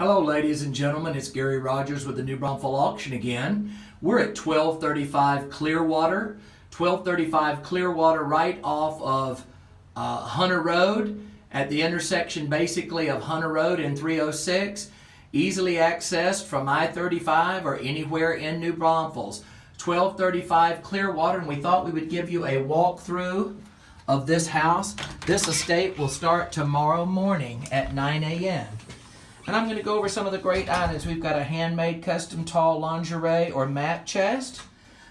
Hello ladies and gentlemen, it's Gary Rogers with the New Braunfels Auction again. We're at 1235 Clearwater. 1235 Clearwater right off of Hunter Road at the intersection basically of Hunter Road and 306. Easily accessed from I-35 or anywhere in New Braunfels. 1235 Clearwater, and we thought we would give you a walkthrough of this house. This estate will start tomorrow morning at 9 a.m. And I'm going to go over some of the great items. We've got a handmade custom tall lingerie or mat chest,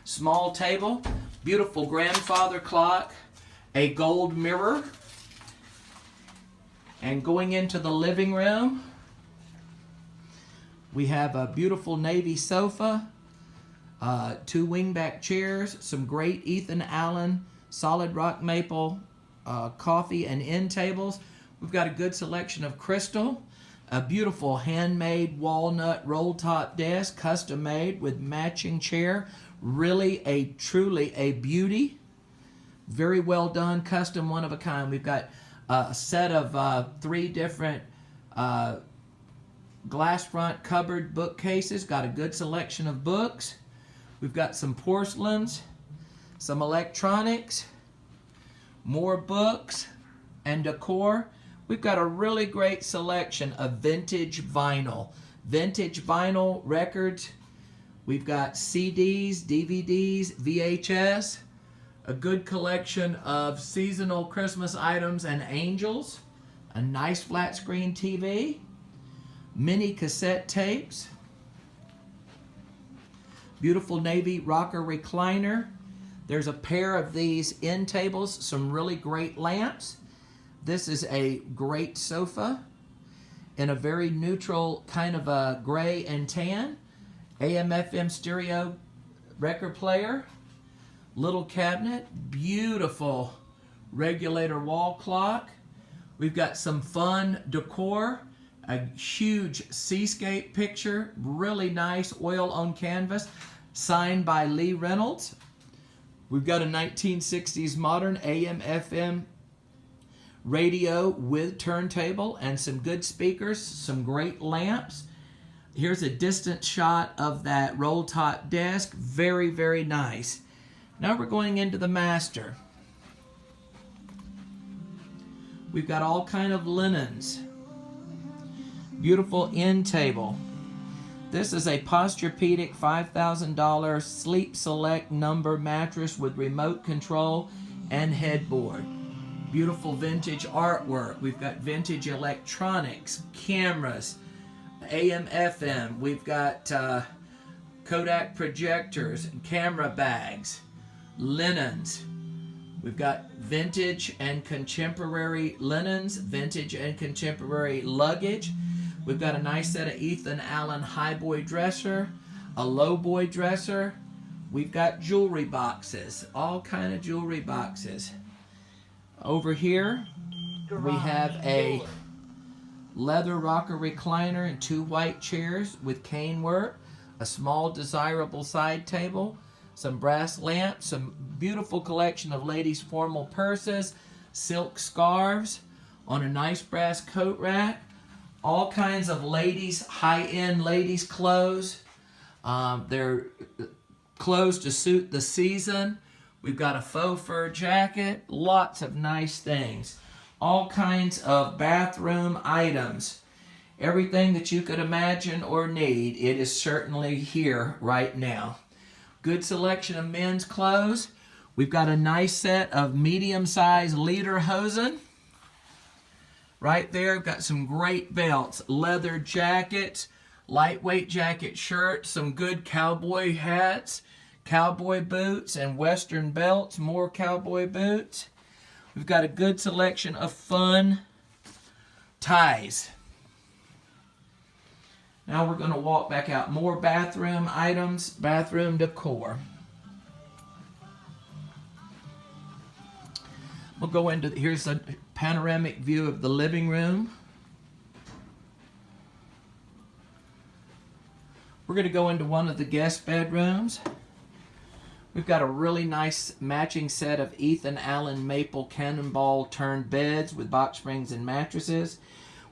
small table, beautiful grandfather clock, a gold mirror, and going into the living room, we have a beautiful navy sofa, 2 wingback chairs, some great Ethan Allen solid rock maple coffee and end tables. We've got a good selection of crystal. A beautiful handmade walnut roll top desk, custom made with matching chair. Really truly a beauty. Very well done, custom, one of a kind. We've got a set of 3 different glass front cupboard bookcases. Got a good selection of books. We've got some porcelains, some electronics, more books and decor. We've got a really great selection of vintage vinyl records. We've got CDs, DVDs, VHS, a good collection of seasonal Christmas items and angels, a nice flat screen TV, mini cassette tapes, beautiful navy rocker recliner. There's a pair of these end tables, some really great lamps. This is a great sofa in a very neutral kind of a gray and tan. AM/FM stereo record player, little cabinet, beautiful regulator wall clock. We've got some fun decor, a huge seascape picture, really nice oil on canvas, signed by Lee Reynolds. We've got a 1960s modern AM/FM radio with turntable and some good speakers, some great lamps. Here's a distant shot of that roll top desk. Very, very nice. Now we're going into the master. We've got all kind of linens. Beautiful end table. This is a Posturepedic $5,000 Sleep Select number mattress with remote control and headboard. Beautiful vintage artwork. We've got vintage electronics, cameras, AM/FM. We've got Kodak projectors, camera bags, linens. We've got vintage and contemporary linens, vintage and contemporary luggage. We've got a nice set of Ethan Allen high boy dresser, a low boy dresser. We've got jewelry boxes, all kind of jewelry boxes. Over here, we have a leather rocker recliner and 2 white chairs with cane work, a small desirable side table, some brass lamps, some beautiful collection of ladies' formal purses, silk scarves on a nice brass coat rack, all kinds of ladies, high-end ladies' clothes. They're clothes to suit the season. We've got a faux fur jacket, lots of nice things. All kinds of bathroom items. Everything that you could imagine or need, it is certainly here right now. Good selection of men's clothes. We've got a nice set of medium-sized lederhosen. Right there, we've got some great belts, leather jackets, lightweight jacket shirts, some good cowboy hats, cowboy boots and western belts, more cowboy boots. We've got a good selection of fun ties. Now we're going to walk back out. More bathroom items, bathroom decor. We'll go into, here's a panoramic view of the living room. We're going to go into one of the guest bedrooms. We've got a really nice matching set of Ethan Allen maple cannonball turned beds with box springs and mattresses.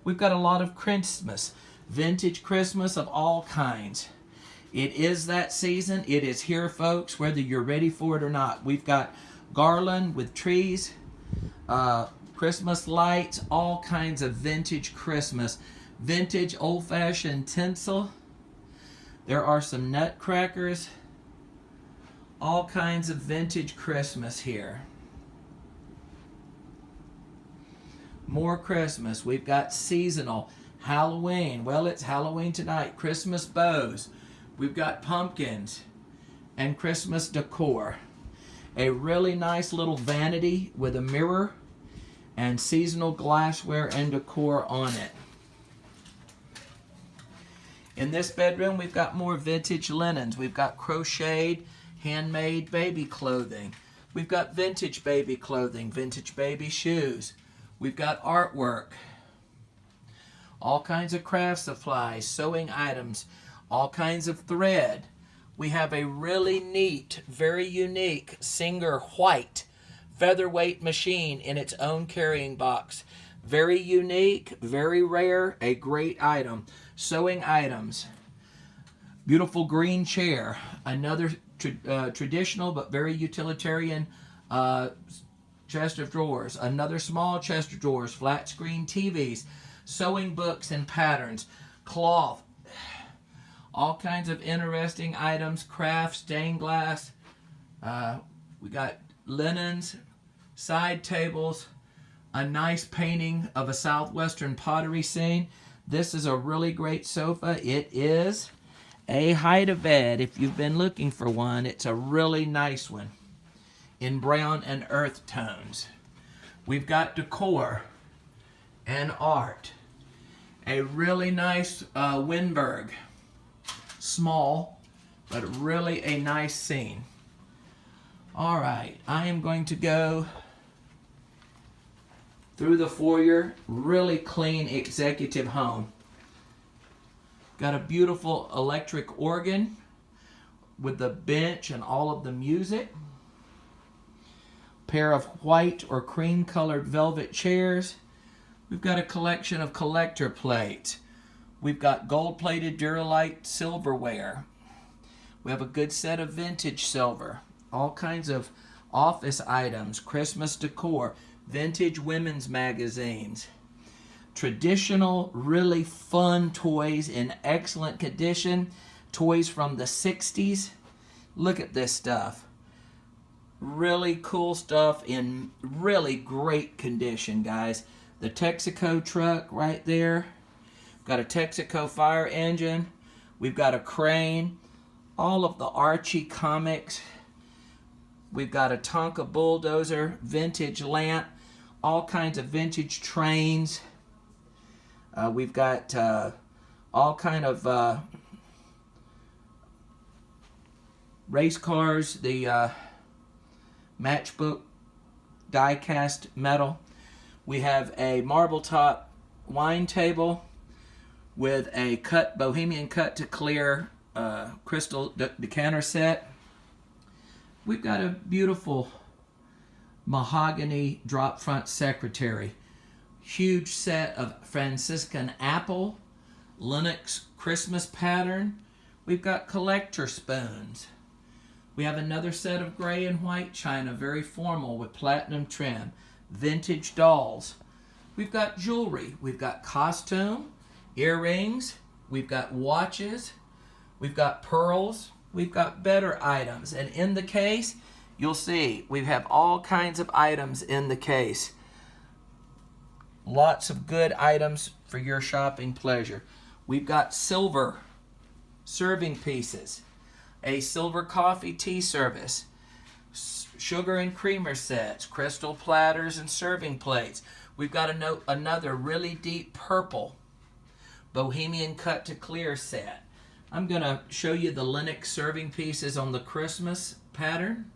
We've got a lot of Christmas. Vintage Christmas of all kinds. It is that season. It is here, folks, whether you're ready for it or not. We've got garland with trees, Christmas lights, all kinds of vintage Christmas. Vintage old-fashioned tinsel. There are some nutcrackers. All kinds of vintage Christmas here. More Christmas. We've got seasonal. Halloween. Well, it's Halloween tonight. Christmas bows. We've got pumpkins and Christmas decor. A really nice little vanity with a mirror and seasonal glassware and decor on it. In this bedroom, we've got more vintage linens. We've got crocheted, handmade baby clothing. We've got vintage baby clothing, vintage baby shoes. We've got artwork. All kinds of craft supplies, sewing items, all kinds of thread. We have a really neat, very unique Singer white featherweight machine in its own carrying box. Very unique, very rare, a great item. Sewing items. Beautiful green chair. Another traditional but very utilitarian chest of drawers. Another small chest of drawers. Flat screen TVs. Sewing books and patterns. Cloth. All kinds of interesting items. Crafts, stained glass. We got linens. Side tables. A nice painting of a southwestern pottery scene. This is a really great sofa. It is a hide-a-bed. If you've been looking for one, it's a really nice one in brown and earth tones. We've got decor and art. A really nice Windberg. Small, but really a nice scene. All right, I am going to go through the foyer. Really clean executive home. Got a beautiful electric organ with the bench and all of the music. Pair of white or cream colored velvet chairs. We've got a collection of collector plates. We've got gold plated Duralite silverware. We have a good set of vintage silver. All kinds of office items, Christmas decor, vintage women's magazines, traditional, really fun toys in excellent condition, toys from the 60s. Look at this stuff. Really cool stuff in really great condition, guys. The Texaco truck right there. Got a Texaco fire engine. We've got a crane. All of the Archie comics. We've got a Tonka bulldozer, vintage lamp, all kinds of vintage trains. We've got all kind of race cars, the matchbook die-cast metal. We have a marble top wine table with a Bohemian cut to clear crystal decanter set. We've got a beautiful mahogany drop front secretary. Huge set of Franciscan apple, Lenox Christmas pattern. We've got collector spoons. We have another set of gray and white china, very formal with platinum trim. Vintage dolls. We've got jewelry. We've got costume, earrings. We've got watches. We've got pearls. We've got better items. And in the case, you'll see we have all kinds of items in the case. Lots of good items for your shopping pleasure. We've got silver serving pieces, a silver coffee tea service, sugar and creamer sets, crystal platters and serving plates. We've got another really deep purple Bohemian cut to clear set. I'm going to show you the Lenox serving pieces on the Christmas pattern.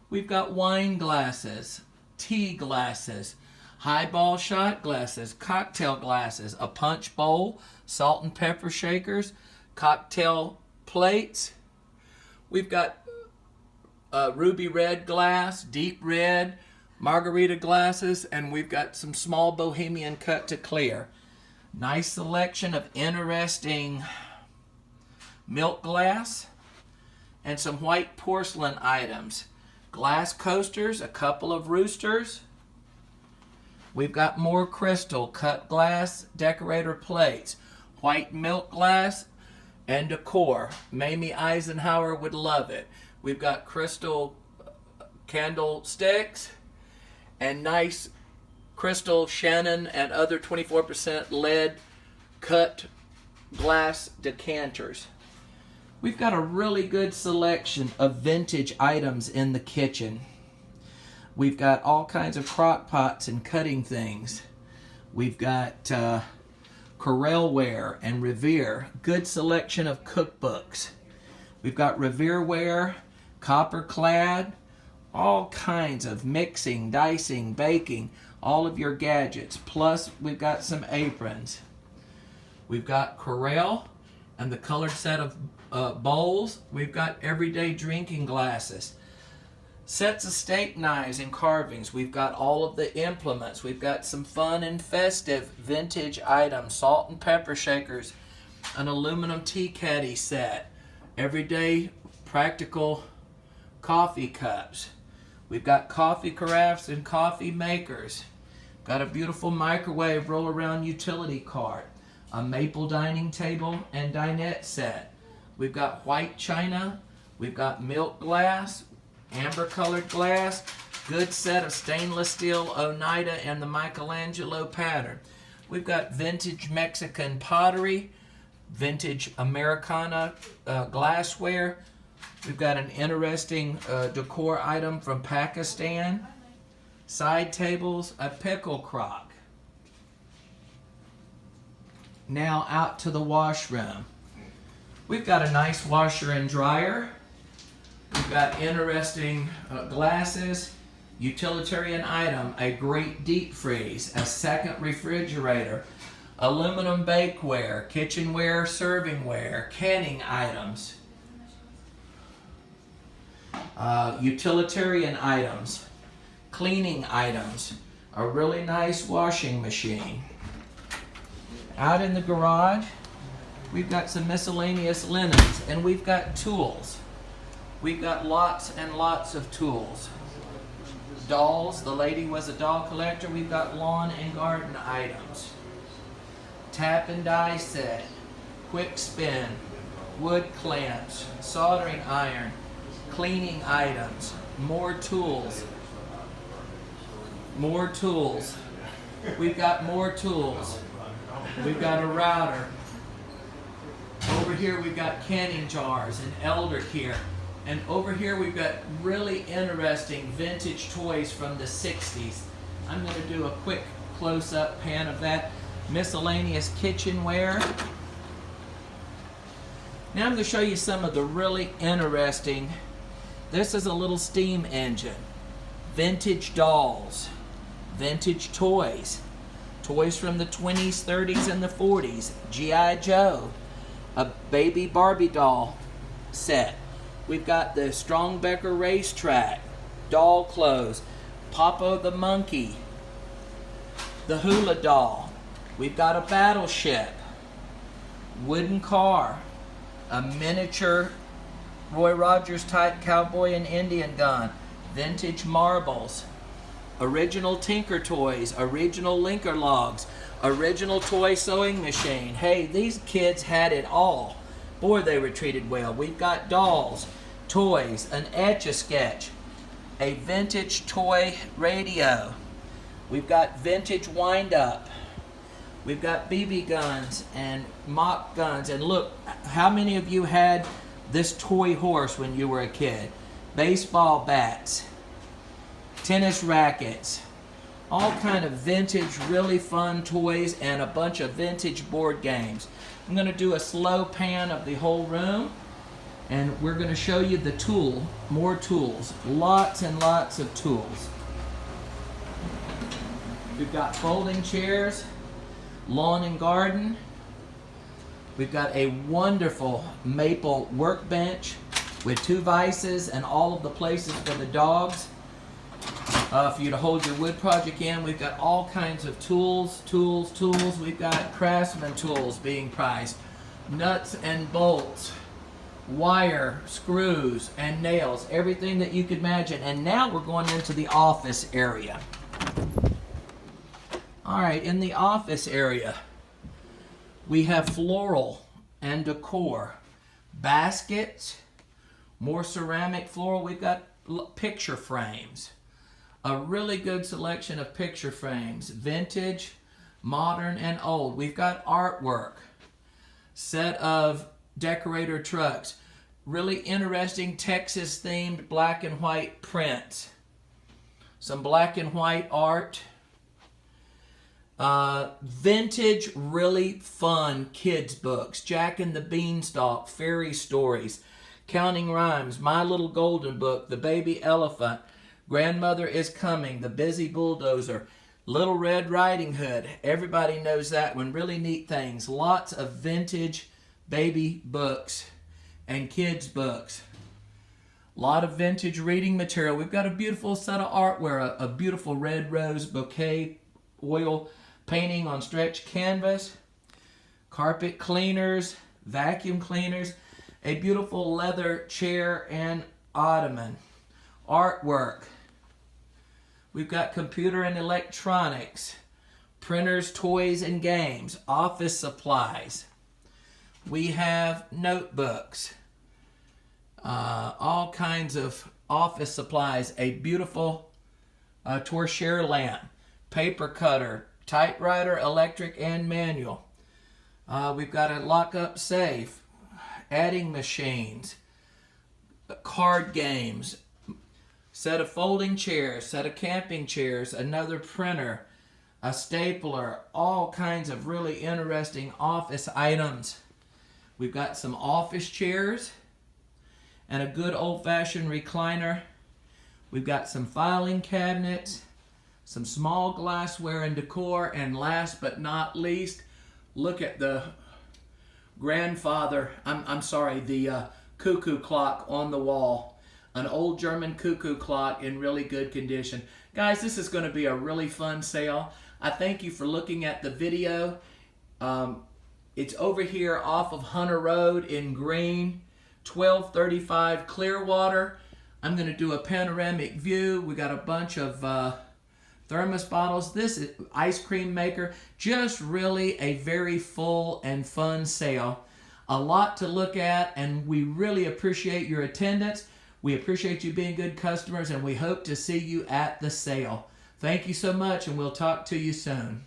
We've got wine glasses, tea glasses, highball shot glasses, cocktail glasses, a punch bowl, salt and pepper shakers, cocktail plates. We've got ruby red glass, deep red, margarita glasses, and we've got some small Bohemian cut to clear. Nice selection of interesting milk glass and some white porcelain items. Glass coasters, a couple of roosters. We've got more crystal, cut glass, decorator plates, white milk glass, and decor. Mamie Eisenhower would love it. We've got crystal candlesticks and nice crystal Shannon and other 24% lead cut glass decanters. We've got a really good selection of vintage items in the kitchen. We've got all kinds of crock pots and cutting things. We've got Corelware and Revere. Good selection of cookbooks. We've got Revere ware, copper clad, all kinds of mixing, dicing, baking, all of your gadgets. Plus, we've got some aprons. We've got Corel and the colored set of bowls. We've got everyday drinking glasses. Sets of steak knives and carvings. We've got all of the implements. We've got some fun and festive vintage items. Salt and pepper shakers. An aluminum tea caddy set. Everyday practical coffee cups. We've got coffee carafes and coffee makers. Got a beautiful microwave roll-around utility cart. A maple dining table and dinette set. We've got white china. We've got milk glass, amber-colored glass. Good set of stainless steel Oneida and the Michelangelo pattern. We've got vintage Mexican pottery, vintage Americana glassware. We've got an interesting decor item from Pakistan. Side tables, a pickle crock. Now out to the washroom. We've got a nice washer and dryer. We've got interesting glasses, utilitarian item, a great deep freeze, a second refrigerator, aluminum bakeware, kitchenware, servingware, canning items, utilitarian items, cleaning items, a really nice washing machine. Out in the garage, we've got some miscellaneous linens, and we've got tools. We've got lots and lots of tools. Dolls, the lady was a doll collector. We've got lawn and garden items. Tap and die set, quick spin, wood clamps, soldering iron, cleaning items, more tools. More tools. We've got more tools. We've got a router. Over here we've got canning jars and elder care. And over here we've got really interesting vintage toys from the 60s. I'm going to do a quick close-up pan of that. Miscellaneous kitchenware. Now I'm going to show you some of the really interesting. This is a little steam engine. Vintage dolls. Vintage toys. Toys from the 20s, 30s, and the 40s. G.I. Joe. A baby Barbie doll set. We've got the Strongbecker racetrack. Doll clothes. Popo the monkey. The hula doll. We've got a battleship. Wooden car. A miniature Roy Rogers type cowboy and Indian gun. Vintage marbles. Original Tinker Toys, original Linker Logs, original toy sewing machine. Hey, these kids had it all. Boy, they were treated well. We've got dolls, toys, an Etch-a-Sketch, a vintage toy radio. We've got vintage wind-up. We've got BB guns and mock guns. And look, how many of you had this toy horse when you were a kid? Baseball bats. Tennis rackets, all kind of vintage, really fun toys, and a bunch of vintage board games. I'm going to do a slow pan of the whole room, and we're going to show you the more tools, lots and lots of tools. We've got folding chairs, lawn and garden. We've got a wonderful maple workbench with 2 vices and all of the places for the dogs. for you to hold your wood project in. We've got all kinds of tools. We've got craftsman tools being priced. Nuts and bolts, wire, screws, and nails. Everything that you could imagine. And now we're going into the office area. All right, in the office area, we have floral and decor. Baskets, more ceramic floral. We've got picture frames. A really good selection of picture frames. Vintage, modern, and old. We've got artwork. Set of decorator trucks. Really interesting Texas-themed black and white prints. Some black and white art. Vintage, really fun kids books. Jack and the Beanstalk, fairy stories, Counting Rhymes, My Little Golden Book, The Baby Elephant, Grandmother is Coming, The Busy Bulldozer, Little Red Riding Hood. Everybody knows that one. Really neat things. Lots of vintage baby books and kids books. A lot of vintage reading material. We've got a beautiful set of artware, a beautiful red rose bouquet, oil painting on stretch canvas, carpet cleaners, vacuum cleaners, a beautiful leather chair and ottoman, artwork. We've got computer and electronics, printers, toys, and games, office supplies. We have notebooks, all kinds of office supplies, a beautiful torchère lamp, paper cutter, typewriter, electric and manual. We've got a lock-up safe, adding machines, card games, set of folding chairs, set of camping chairs, another printer, a stapler, all kinds of really interesting office items. We've got some office chairs and a good old-fashioned recliner. We've got some filing cabinets, some small glassware and decor, and last but not least, look at the the cuckoo clock on the wall. An old German cuckoo clock in really good condition. Guys, this is going to be a really fun sale. I thank you for looking at the video. It's over here off of Hunter Road in Green, 1235 Clearwater. I'm going to do a panoramic view. We got a bunch of thermos bottles. This is ice cream maker. Just really a very full and fun sale. A lot to look at, and we really appreciate your attendance. We appreciate you being good customers, and we hope to see you at the sale. Thank you so much, and we'll talk to you soon.